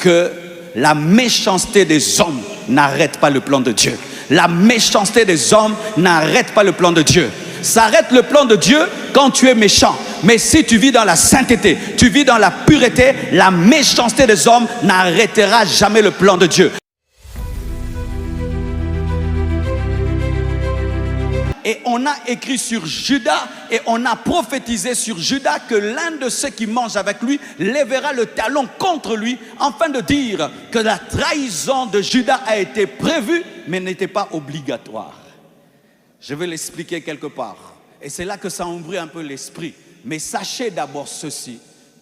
que la méchanceté des hommes n'arrête pas le plan de Dieu. La méchanceté des hommes n'arrête pas le plan de Dieu. Ça arrête le plan de Dieu quand tu es méchant. Mais si tu vis dans la sainteté, tu vis dans la pureté, la méchanceté des hommes n'arrêtera jamais le plan de Dieu. Et on a écrit sur Judas et on a prophétisé sur Judas que l'un de ceux qui mangent avec lui lèvera le talon contre lui afin de dire que la trahison de Judas a été prévue mais n'était pas obligatoire. Je vais l'expliquer quelque part. Et c'est là que ça ouvre un peu l'esprit. Mais sachez d'abord ceci,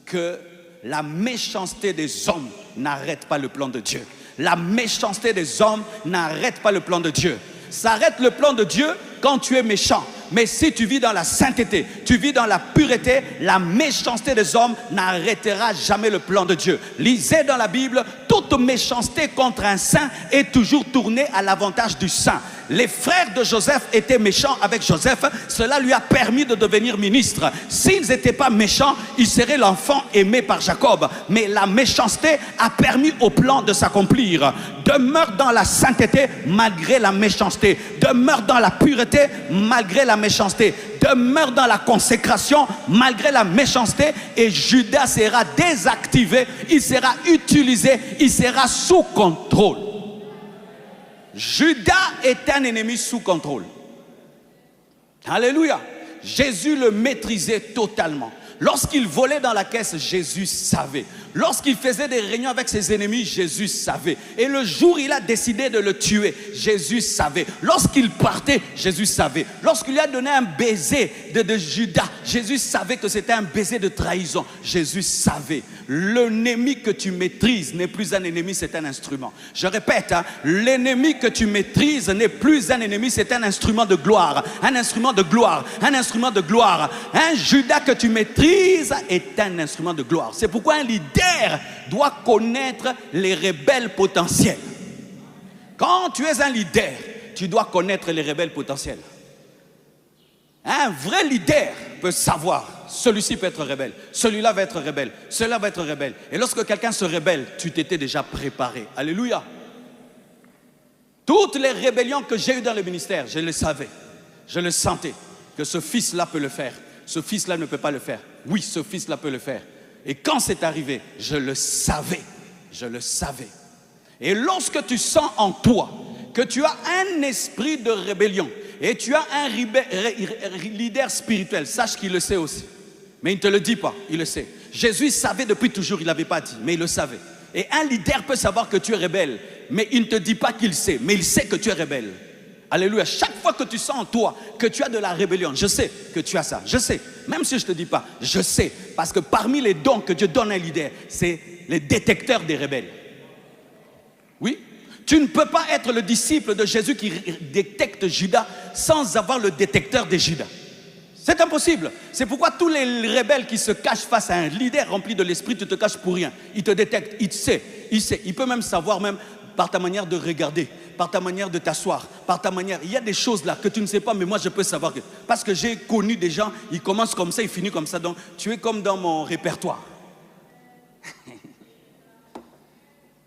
que la méchanceté des hommes n'arrête pas le plan de Dieu. La méchanceté des hommes n'arrête pas le plan de Dieu. Ça arrête le plan de Dieu quand tu es méchant. Mais si tu vis dans la sainteté, tu vis dans la pureté, la méchanceté des hommes n'arrêtera jamais le plan de Dieu. Lisez dans la Bible, toute méchanceté contre un saint est toujours tournée à l'avantage du saint. Les frères de Joseph étaient méchants avec Joseph, cela lui a permis de devenir ministre. S'ils n'étaient pas méchants, il serait l'enfant aimé par Jacob. Mais la méchanceté a permis au plan de s'accomplir. Demeure dans la sainteté malgré la méchanceté. Demeure dans la pureté malgré la méchanceté. Demeure dans la consécration malgré la méchanceté et Judas sera désactivé, il sera utilisé, il sera sous contrôle. Judas est un ennemi sous contrôle. Alléluia. Jésus le maîtrisait totalement. Lorsqu'il volait dans la caisse, Jésus savait. Lorsqu'il faisait des réunions avec ses ennemis, Jésus savait. Et le jour où il a décidé de le tuer, Jésus savait. Lorsqu'il partait, Jésus savait. Lorsqu'il lui a donné un baiser de Judas, Jésus savait que c'était un baiser de trahison. Jésus savait. L'ennemi que tu maîtrises n'est plus un ennemi, c'est un instrument. Je répète, l'ennemi que tu maîtrises n'est plus un ennemi, c'est un instrument de gloire. Un instrument de gloire. Un instrument de gloire. Un Judas que tu maîtrises est un instrument de gloire. C'est pourquoi un leader doit connaître les rebelles potentiels. Quand tu es un leader, tu dois connaître les rebelles potentiels. Un vrai leader peut savoir, celui-ci peut être rebelle, celui-là va être rebelle, celui-là va être rebelle. Et lorsque quelqu'un se rebelle, tu t'étais déjà préparé. Alléluia. Toutes les rébellions que j'ai eues dans le ministère, je le savais, je le sentais, que ce fils-là peut le faire. Ce fils-là ne peut pas le faire. Oui, ce fils-là peut le faire. Et quand c'est arrivé, je le savais. Je le savais. Et lorsque tu sens en toi que tu as un esprit de rébellion et tu as un leader spirituel, sache qu'il le sait aussi. Mais il ne te le dit pas, il le sait. Jésus savait depuis toujours, il ne l'avait pas dit, mais il le savait. Et un leader peut savoir que tu es rebelle, mais il ne te dit pas qu'il sait, mais il sait que tu es rebelle. Alléluia. Chaque fois que tu sens en toi que tu as de la rébellion, je sais que tu as ça. Je sais. Même si je ne te dis pas, je sais. Parce que parmi les dons que Dieu donne à un leader, c'est les détecteurs des rebelles. Oui. Tu ne peux pas être le disciple de Jésus qui détecte Judas sans avoir le détecteur des Judas. C'est impossible. C'est pourquoi tous les rebelles qui se cachent face à un leader rempli de l'esprit, tu te caches pour rien. Il te détecte, il sait. Il peut même savoir même par ta manière de regarder, par ta manière de t'asseoir, par ta manière. Il y a des choses là que tu ne sais pas, mais moi je peux savoir. Parce que j'ai connu des gens, ils commencent comme ça, ils finissent comme ça. Donc tu es comme dans mon répertoire.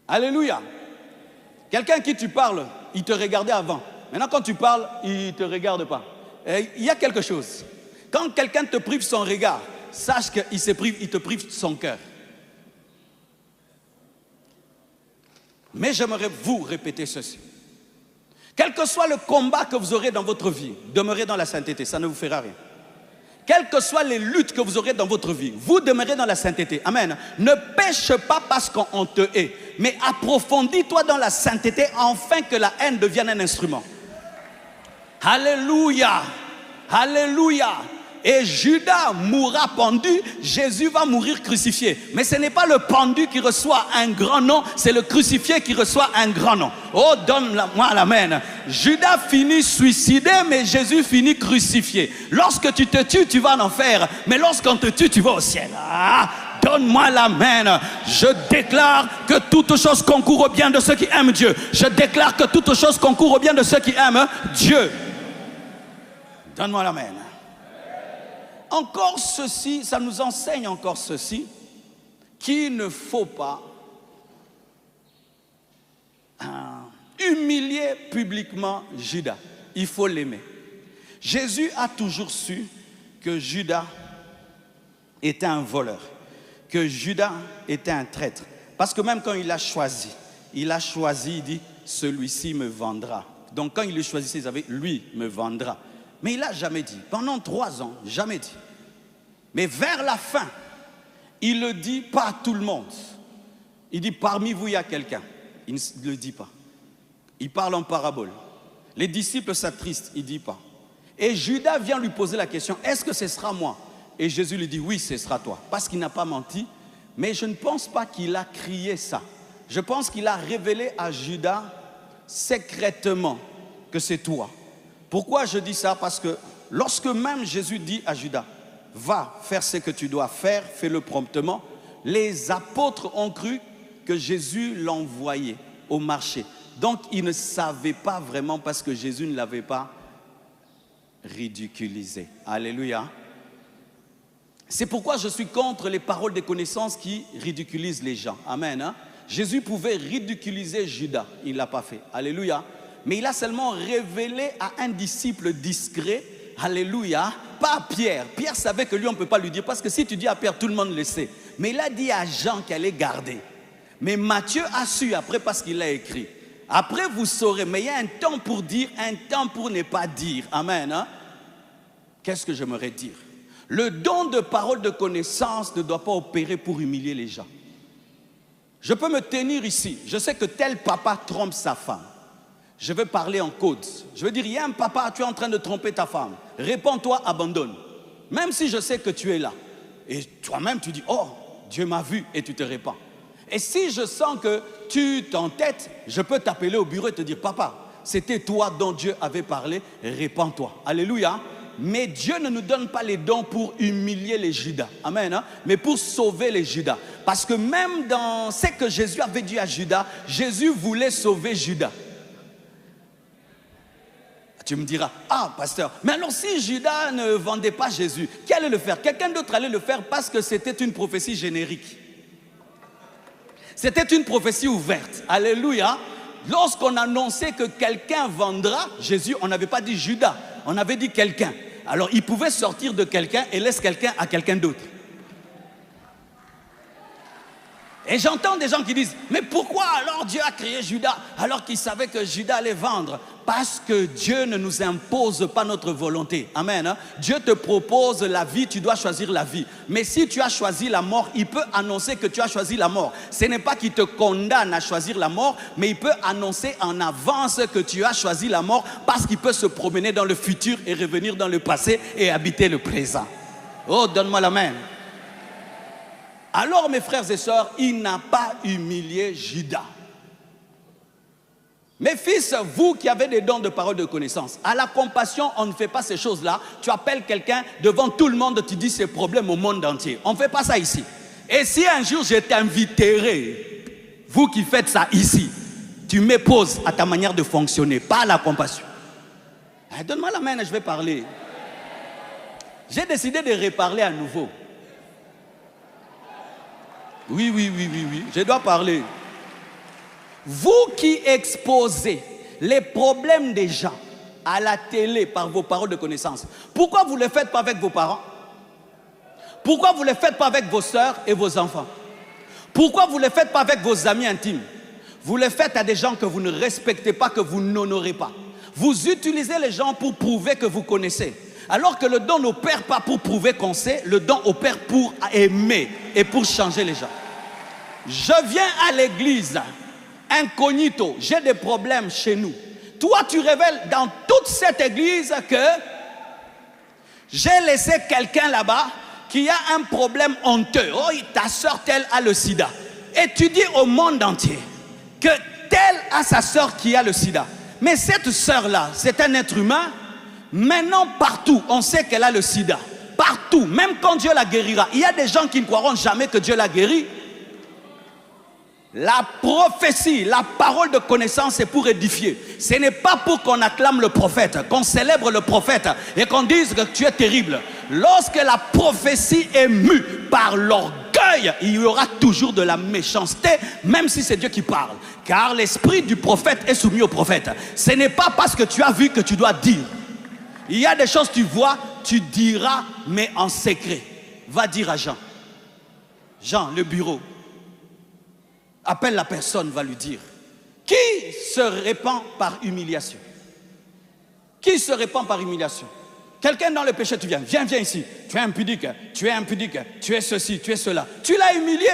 Alléluia. Quelqu'un qui tu parles, il te regardait avant. Maintenant quand tu parles, il ne te regarde pas. Et il y a quelque chose. Quand quelqu'un te prive son regard, sache qu'il te prive son cœur. Mais j'aimerais vous répéter ceci. Quel que soit le combat que vous aurez dans votre vie, demeurez dans la sainteté, ça ne vous fera rien. Quelles que soient les luttes que vous aurez dans votre vie, vous demeurez dans la sainteté. Amen. Ne pêche pas parce qu'on te hait, mais approfondis-toi dans la sainteté afin que la haine devienne un instrument. Alléluia. Alléluia. Et Judas mourra pendu, Jésus va mourir crucifié. Mais ce n'est pas le pendu qui reçoit un grand nom, c'est le crucifié qui reçoit un grand nom. Oh, donne-moi l'amen. Judas finit suicidé, mais Jésus finit crucifié. Lorsque tu te tues, tu vas en enfer. Mais lorsqu'on te tue, tu vas au ciel. Ah, donne-moi l'amen. Je déclare que toute chose concourt au bien de ceux qui aiment Dieu. Je déclare que toute chose concourt au bien de ceux qui aiment Dieu. Donne-moi l'amen. Encore ceci, ça nous enseigne encore ceci, qu'il ne faut pas humilier publiquement Judas. Il faut l'aimer. Jésus a toujours su que Judas était un voleur, que Judas était un traître. Parce que même quand il a choisi, il dit, celui-ci me vendra. Donc quand il le choisissait, il savait, lui me vendra. Mais il n'a jamais dit, pendant 3 ans, jamais dit. Mais vers la fin, il le dit pas à tout le monde. Il dit, parmi vous, il y a quelqu'un. Il ne le dit pas. Il parle en parabole. Les disciples s'attristent, il ne dit pas. Et Judas vient lui poser la question, est-ce que ce sera moi? Et Jésus lui dit, oui, ce sera toi. Parce qu'il n'a pas menti, mais je ne pense pas qu'il a crié ça. Je pense qu'il a révélé à Judas secrètement que c'est toi. Pourquoi je dis ça? Parce que lorsque même Jésus dit à Judas, va faire ce que tu dois faire, fais-le promptement, les apôtres ont cru que Jésus l'envoyait au marché. Donc ils ne savaient pas vraiment parce que Jésus ne l'avait pas ridiculisé. Alléluia. C'est pourquoi je suis contre les paroles de connaissance qui ridiculisent les gens. Amen. Hein? Jésus pouvait ridiculiser Judas, il ne l'a pas fait. Alléluia. Mais il a seulement révélé à un disciple discret, alléluia, pas à Pierre. Pierre savait que lui, on ne peut pas lui dire, parce que si tu dis à Pierre, tout le monde le sait. Mais il a dit à Jean qu'il allait garder. Mais Matthieu a su après parce qu'il l'a écrit. Après, vous saurez, mais il y a un temps pour dire, un temps pour ne pas dire. Amen. Hein? Qu'est-ce que j'aimerais dire? Le don de parole de connaissance ne doit pas opérer pour humilier les gens. Je peux me tenir ici. Je sais que tel papa trompe sa femme. Je vais parler en code. Je veux dire, il y a un papa, tu es en train de tromper ta femme. Réponds-toi, abandonne. Même si je sais que tu es là. Et toi-même, tu dis, oh, Dieu m'a vu et tu te répands. Et si je sens que tu t'entêtes, je peux t'appeler au bureau et te dire, papa, c'était toi dont Dieu avait parlé, répands-toi. Alléluia. Mais Dieu ne nous donne pas les dons pour humilier les Judas. Amen. Hein? Mais pour sauver les Judas. Parce que même dans ce que Jésus avait dit à Judas, Jésus voulait sauver Judas. Tu me diras, ah pasteur, mais alors si Judas ne vendait pas Jésus, qui allait le faire? Quelqu'un d'autre allait le faire parce que c'était une prophétie générique. C'était une prophétie ouverte. Alléluia. Lorsqu'on annonçait que quelqu'un vendra Jésus, on n'avait pas dit Judas, on avait dit quelqu'un. Alors il pouvait sortir de quelqu'un et laisser quelqu'un à quelqu'un d'autre. Et j'entends des gens qui disent, mais pourquoi alors Dieu a créé Judas alors qu'il savait que Judas allait vendre? Parce que Dieu ne nous impose pas notre volonté. Amen. Hein? Dieu te propose la vie, tu dois choisir la vie. Mais si tu as choisi la mort, il peut annoncer que tu as choisi la mort. Ce n'est pas qu'il te condamne à choisir la mort, mais il peut annoncer en avance que tu as choisi la mort parce qu'il peut se promener dans le futur et revenir dans le passé et habiter le présent. Oh, donne-moi la main. Alors mes frères et sœurs, il n'a pas humilié Judas. Mes fils, vous qui avez des dons de parole de connaissance, à la compassion, on ne fait pas ces choses-là. Tu appelles quelqu'un devant tout le monde, tu dis ses problèmes au monde entier. On ne fait pas ça ici. Et si un jour je t'inviterai, vous qui faites ça ici, tu m'époses à ta manière de fonctionner, pas à la compassion. Donne-moi la main, je vais parler. J'ai décidé de reparler à nouveau. Oui, je dois parler. Vous qui exposez les problèmes des gens à la télé par vos paroles de connaissance, pourquoi vous ne le faites pas avec vos parents? Pourquoi vous ne le faites pas avec vos soeurs et vos enfants? Pourquoi vous ne le faites pas avec vos amis intimes? Vous le faites à des gens que vous ne respectez pas, que vous n'honorez pas. Vous utilisez les gens pour prouver que vous connaissez. Alors que le don n'opère pas pour prouver qu'on sait, le don opère pour aimer et pour changer les gens. Je viens à l'église, incognito, j'ai des problèmes chez nous. Toi, tu révèles dans toute cette église que j'ai laissé quelqu'un là-bas qui a un problème honteux. Oh, ta soeur telle a le sida. Et tu dis au monde entier que telle a sa soeur qui a le sida. Mais cette soeur-là, c'est un être humain. Maintenant, partout, on sait qu'elle a le sida. Partout, même quand Dieu la guérira. Il y a des gens qui ne croiront jamais que Dieu la guérit. La prophétie, la parole de connaissance, c'est pour édifier. Ce n'est pas pour qu'on acclame le prophète, qu'on célèbre le prophète et qu'on dise que tu es terrible. Lorsque la prophétie est mue par l'orgueil deuil, il y aura toujours de la méchanceté, même si c'est Dieu qui parle. Car l'esprit du prophète est soumis au prophète. Ce n'est pas parce que tu as vu que tu dois dire. Il y a des choses que tu vois, tu diras, mais en secret. Va dire à Jean. Jean, le bureau. Appelle la personne, va lui dire. Qui se répand par humiliation? Qui se répand par humiliation? Quelqu'un dans le péché, tu viens. Viens ici. Tu es impudique, tu es ceci, tu es cela. Tu l'as humilié.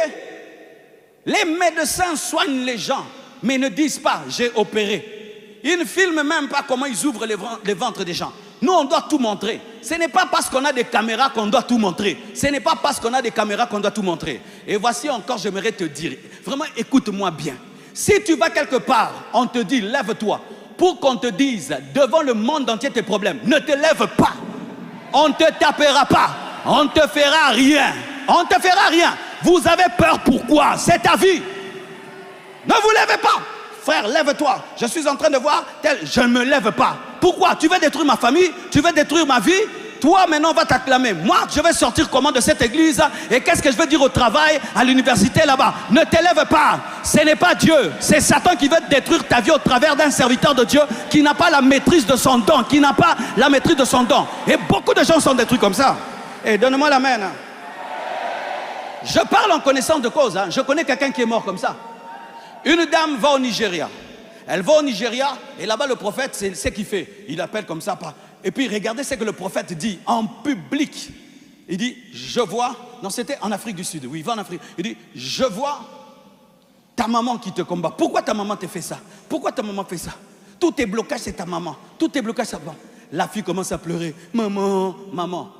Les médecins soignent les gens, mais ne disent pas, j'ai opéré. Ils ne filment même pas comment ils ouvrent les ventres des gens. Nous, on doit tout montrer. Ce n'est pas parce qu'on a des caméras qu'on doit tout montrer. Ce n'est pas parce qu'on a des caméras qu'on doit tout montrer. Et voici encore, j'aimerais te dire, vraiment écoute-moi bien. Si tu vas quelque part, on te dit, lève-toi. Pour qu'on te dise devant le monde entier tes problèmes, ne te lève pas. On ne te tapera pas. On ne te fera rien. On ne te fera rien. Vous avez peur pourquoi? C'est ta vie. Ne vous levez pas. Frère, lève-toi. Je suis en train de voir tel. Je ne me lève pas. Pourquoi? Tu veux détruire ma famille? Tu veux détruire ma vie? Toi, maintenant, on va t'acclamer. Moi, je vais sortir comment de cette église? Et qu'est-ce que je vais dire au travail, à l'université là-bas? Ne t'élève pas. Ce n'est pas Dieu. C'est Satan qui veut détruire ta vie au travers d'un serviteur de Dieu qui n'a pas la maîtrise de son don. Qui n'a pas la maîtrise de son don. Et beaucoup de gens sont détruits comme ça. Et donne-moi l'amen. Je parle en connaissance de cause. Je connais quelqu'un qui est mort comme ça. Une dame va au Nigeria. Elle va au Nigeria et là-bas le prophète, c'est ce qu'il fait. Il appelle comme ça. Et puis regardez ce que le prophète dit en public. Il dit, je vois, non c'était en Afrique du Sud, oui il va en Afrique. Il dit, je vois ta maman qui te combat. Pourquoi ta maman te fait ça? Pourquoi ta maman fait ça? Tous tes blocages c'est ta maman. Tous tes blocages c'est ta maman. La fille commence à pleurer. Maman, maman.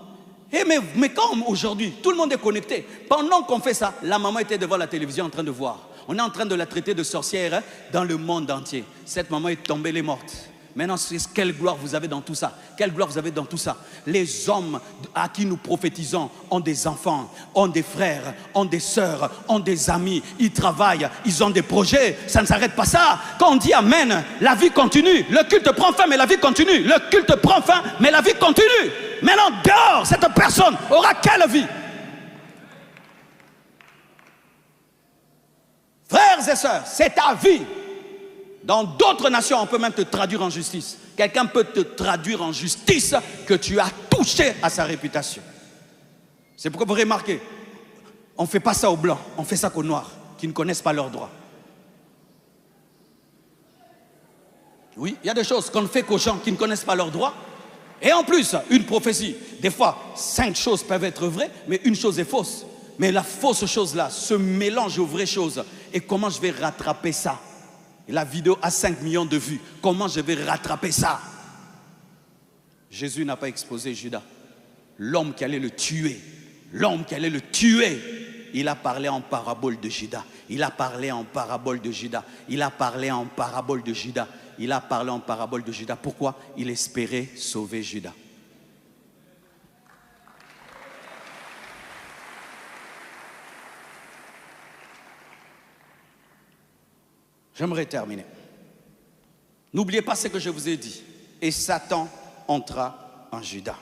Et mais quand aujourd'hui, tout le monde est connecté. Pendant qu'on fait ça, la maman était devant la télévision en train de voir. On est en train de la traiter de sorcière dans le monde entier. Cette maman est tombée, elle est morte. Maintenant, quelle gloire vous avez dans tout ça? Quelle gloire vous avez dans tout ça? Les hommes à qui nous prophétisons ont des enfants, ont des frères, ont des sœurs, ont des amis. Ils travaillent, ils ont des projets. Ça ne s'arrête pas ça. Quand on dit Amen, la vie continue. Le culte prend fin, mais la vie continue. Le culte prend fin, mais la vie continue. Maintenant, dehors, cette personne aura quelle vie? Frères et sœurs, c'est ta vie. Dans d'autres nations, on peut même te traduire en justice. Quelqu'un peut te traduire en justice que tu as touché à sa réputation. C'est pourquoi vous remarquez, on ne fait pas ça aux blancs, on fait ça qu'aux noirs, qui ne connaissent pas leurs droits. Oui, il y a des choses qu'on ne fait qu'aux gens qui ne connaissent pas leurs droits. Et en plus, une prophétie, des fois, 5 choses peuvent être vraies, mais une chose est fausse. Mais la fausse chose là se mélange aux vraies choses. Et comment je vais rattraper ça? La vidéo a 5 millions de vues. Comment je vais rattraper ça? Jésus n'a pas exposé Judas. L'homme qui allait le tuer. L'homme qui allait le tuer. Il a parlé en parabole de Judas. Il a parlé en parabole de Judas. Il a parlé en parabole de Judas. Il a parlé en parabole de Judas. Pourquoi? Il espérait sauver Judas. J'aimerais terminer. N'oubliez pas ce que je vous ai dit. Et Satan entra en Judas.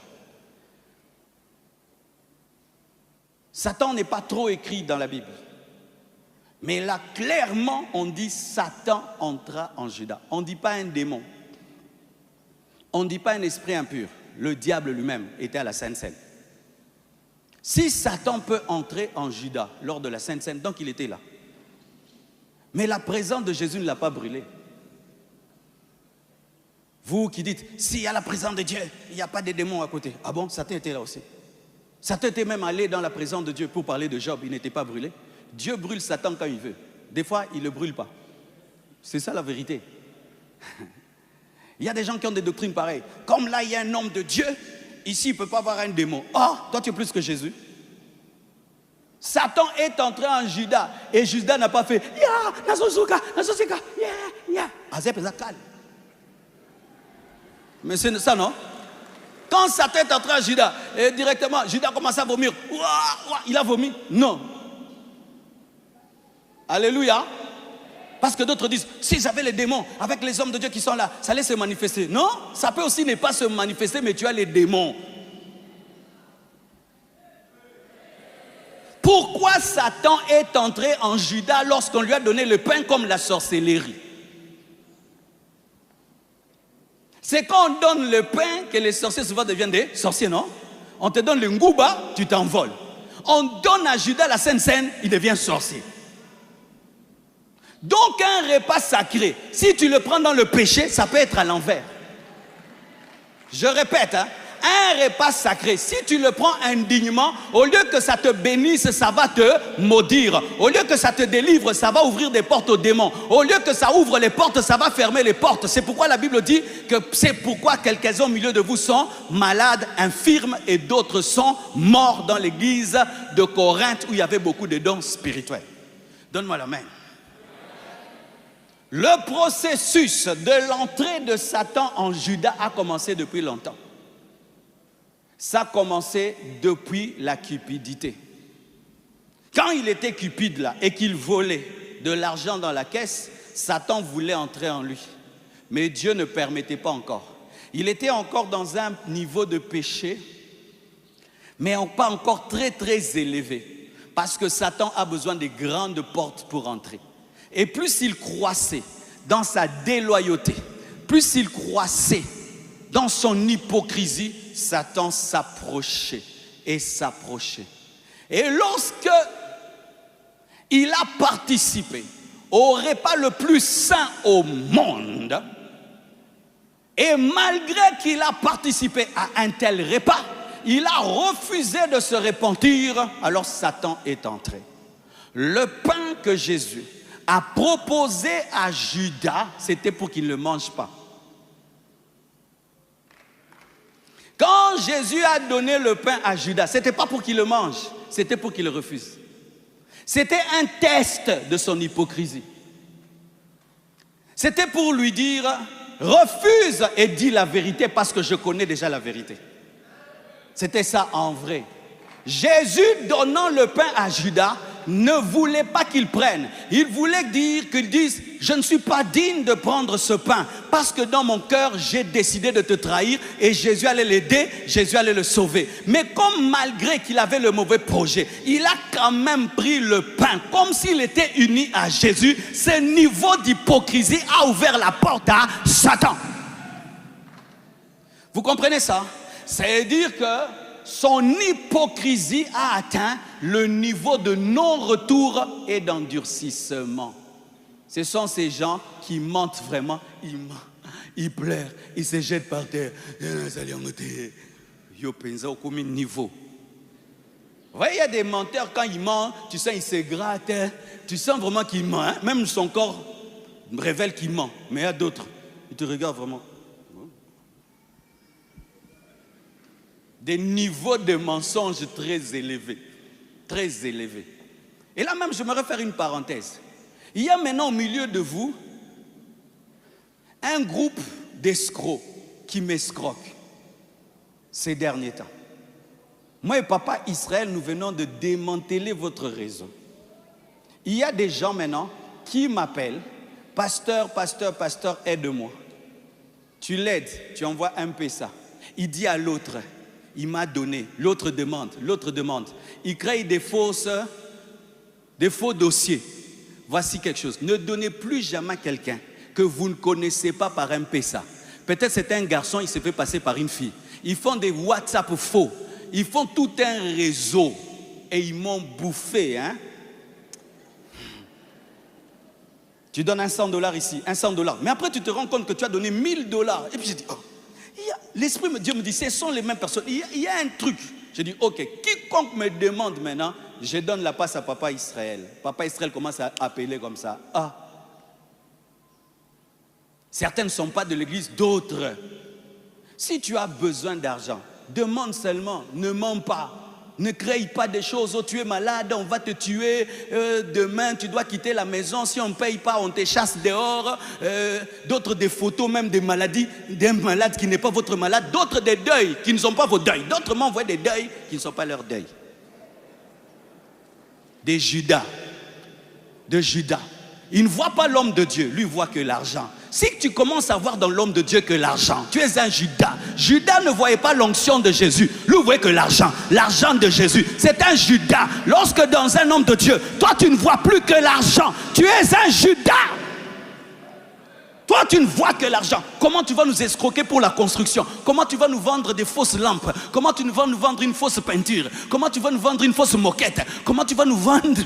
Satan n'est pas trop écrit dans la Bible. Mais là, clairement, on dit Satan entra en Judas. On ne dit pas un démon. On ne dit pas un esprit impur. Le diable lui-même était à la Sainte Seine. Si Satan peut entrer en Judas lors de la Sainte Seine, donc il était là. Mais la présence de Jésus ne l'a pas brûlé. Vous qui dites, s'il y a la présence de Dieu, il n'y a pas de démons à côté. Ah bon, Satan était là aussi. Satan était même allé dans la présence de Dieu pour parler de Job, il n'était pas brûlé. Dieu brûle Satan quand il veut. Des fois, il ne le brûle pas. C'est ça la vérité. Il y a des gens qui ont des doctrines pareilles. Comme là, il y a un homme de Dieu, ici, il ne peut pas avoir un démon. Oh, toi, tu es plus que Jésus. Satan est entré en Judas et Judas n'a pas fait Ya, Nazozuka, Nazozika, ya. Mais c'est ça, non? Quand Satan est entré en Judas, et directement, Judas commence à vomir. Il a vomi? Non. Alléluia. Parce que d'autres disent, si j'avais les démons avec les hommes de Dieu qui sont là, ça allait se manifester. Non, ça peut aussi ne pas se manifester, mais tu as les démons. Pourquoi Satan est entré en Judas lorsqu'on lui a donné le pain comme la sorcellerie? C'est quand on donne le pain que les sorciers souvent deviennent des sorciers, non? On te donne le ngouba, tu t'envoles. On donne à Judas la Sainte Seine, il devient sorcier. Donc un repas sacré, si tu le prends dans le péché, ça peut être à l'envers. Je répète, un repas sacré, si tu le prends indignement, au lieu que ça te bénisse, ça va te maudire. Au lieu que ça te délivre, ça va ouvrir des portes aux démons. Au lieu que ça ouvre les portes, ça va fermer les portes. C'est pourquoi la Bible dit que c'est pourquoi quelques-uns au milieu de vous sont malades, infirmes, et d'autres sont morts dans l'église de Corinthe où il y avait beaucoup de dons spirituels. Donne-moi la main. Le processus de l'entrée de Satan en Judas a commencé depuis longtemps. Ça a commencé depuis la cupidité. Quand il était cupide là et qu'il volait de l'argent dans la caisse, Satan voulait entrer en lui. Mais Dieu ne permettait pas encore. Il était encore dans un niveau de péché, mais pas encore très très élevé. Parce que Satan a besoin de grandes portes pour entrer. Et plus il croissait dans sa déloyauté, plus il croissait dans son hypocrisie, Satan s'approchait et s'approchait. Et lorsque il a participé au repas le plus saint au monde, et malgré qu'il a participé à un tel repas, il a refusé de se repentir, alors Satan est entré. Le pain que Jésus a proposé à Judas, c'était pour qu'il ne le mange pas. Quand Jésus a donné le pain à Judas, ce n'était pas pour qu'il le mange, c'était pour qu'il le refuse. C'était un test de son hypocrisie. C'était pour lui dire, refuse et dis la vérité parce que je connais déjà la vérité. C'était ça en vrai. Jésus donnant le pain à Judas ne voulait pas qu'il prenne. Il voulait dire qu'il dise, je ne suis pas digne de prendre ce pain parce que dans mon cœur, j'ai décidé de te trahir et Jésus allait l'aider, Jésus allait le sauver. Mais comme malgré qu'il avait le mauvais projet, il a quand même pris le pain comme s'il était uni à Jésus. Ce niveau d'hypocrisie a ouvert la porte à Satan. Vous comprenez ça? C'est-à-dire que son hypocrisie a atteint le niveau de non-retour et d'endurcissement. Ce sont ces gens qui mentent vraiment. Ils pleurent, ils se jettent par terre. Niveau. Vous voyez, il y a des menteurs, quand ils mentent, tu sens, ils se grattent. Tu sens vraiment qu'ils mentent. Hein? Même son corps révèle qu'il ment. Mais il y a d'autres, ils te regardent vraiment. Des niveaux de mensonges très élevés. Très élevés. Et là même, j'aimerais faire une parenthèse. Il y a maintenant au milieu de vous un groupe d'escrocs qui m'escroquent ces derniers temps. Moi et papa Israël, nous venons de démanteler votre réseau. Il y a des gens maintenant qui m'appellent, pasteur, aide-moi. Tu l'aides, tu envoies un PSA. Il dit à l'autre, il m'a donné, l'autre demande. Il crée des faux dossiers. Voici quelque chose. Ne donnez plus jamais à quelqu'un que vous ne connaissez pas par un PSA. Peut-être c'est un garçon, il se fait passer par une fille. Ils font des WhatsApp faux. Ils font tout un réseau. Et ils m'ont bouffé. Hein? Tu donnes $100 ici, $100. Mais après, tu te rends compte que tu as donné $1000. Et puis je dis, oh. L'Esprit de Dieu me dit, ce sont les mêmes personnes. Il y a un truc. Je dis, ok, quiconque me demande maintenant, je donne la passe à papa Israël. Papa Israël commence à appeler comme ça. Ah. Certains ne sont pas de l'église, d'autres. Si tu as besoin d'argent, demande seulement, ne mens pas. Ne crée pas des choses, oh tu es malade, on va te tuer, demain tu dois quitter la maison, si on ne paye pas, on te chasse dehors, d'autres des photos même des maladies, d'un malade qui n'est pas votre malade, d'autres des deuils qui ne sont pas vos deuils, d'autres m'envoient des deuils qui ne sont pas leurs deuils. De Judas. Il ne voit pas l'homme de Dieu, lui voit que l'argent. Si tu commences à voir dans l'homme de Dieu que l'argent, tu es un Judas. Judas ne voyait pas l'onction de Jésus. Lui voyait que l'argent de Jésus. C'est un Judas. Lorsque dans un homme de Dieu, toi tu ne vois plus que l'argent. Tu es un Judas. Toi tu ne vois que l'argent. Comment tu vas nous escroquer pour la construction? Comment tu vas nous vendre des fausses lampes? Comment tu vas nous vendre une fausse peinture? Comment tu vas nous vendre une fausse moquette? Comment tu vas nous vendre...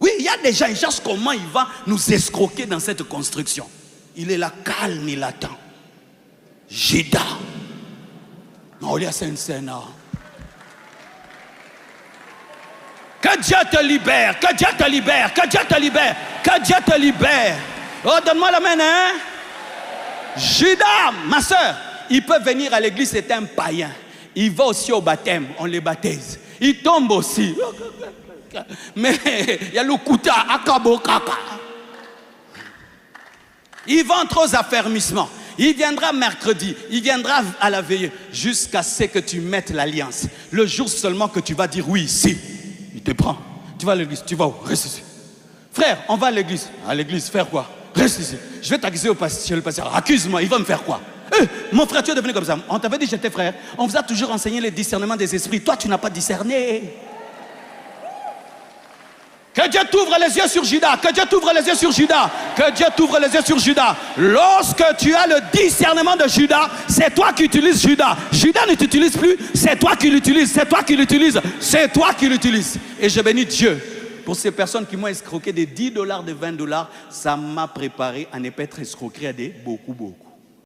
Oui, il y a des gens, ils cherchent comment il va nous escroquer dans cette construction. Il est là, calme, il attend. Judas. Non, il y a une scène. Que Dieu te libère, que Dieu te libère, que Dieu te libère, que Dieu te libère. Oh, donne-moi la main, hein. Judas, ma soeur, il peut venir à l'église, c'est un païen. Il va aussi au baptême, on les baptise. Il tombe aussi. Mais il y a le kouta, akabo kaka. Il va entrer aux affermissements. Il viendra mercredi, il viendra à la veillée, jusqu'à ce que tu mettes l'alliance. Le jour seulement que tu vas dire oui, ici, il te prend. Tu vas à l'église, tu vas où? Reste ici. Frère, on va à l'église. À l'église, faire quoi? Reste ici. Je vais t'accuser chez le pasteur. Accuse-moi, il va me faire quoi? Mon frère, tu es devenu comme ça. On t'avait dit j'étais frère. On vous a toujours enseigné le discernement des esprits. Toi, tu n'as pas discerné. Que Dieu t'ouvre les yeux sur Judas. Que Dieu t'ouvre les yeux sur Judas. Que Dieu t'ouvre les yeux sur Judas. Lorsque tu as le discernement de Judas, c'est toi qui utilises Judas. Judas ne t'utilise plus. C'est toi qui l'utilises. C'est toi qui l'utilises. C'est toi qui l'utilises. Et je bénis Dieu pour ces personnes qui m'ont escroqué des $10, de $20. Ça m'a préparé à ne pas être escroqué à des beaucoup.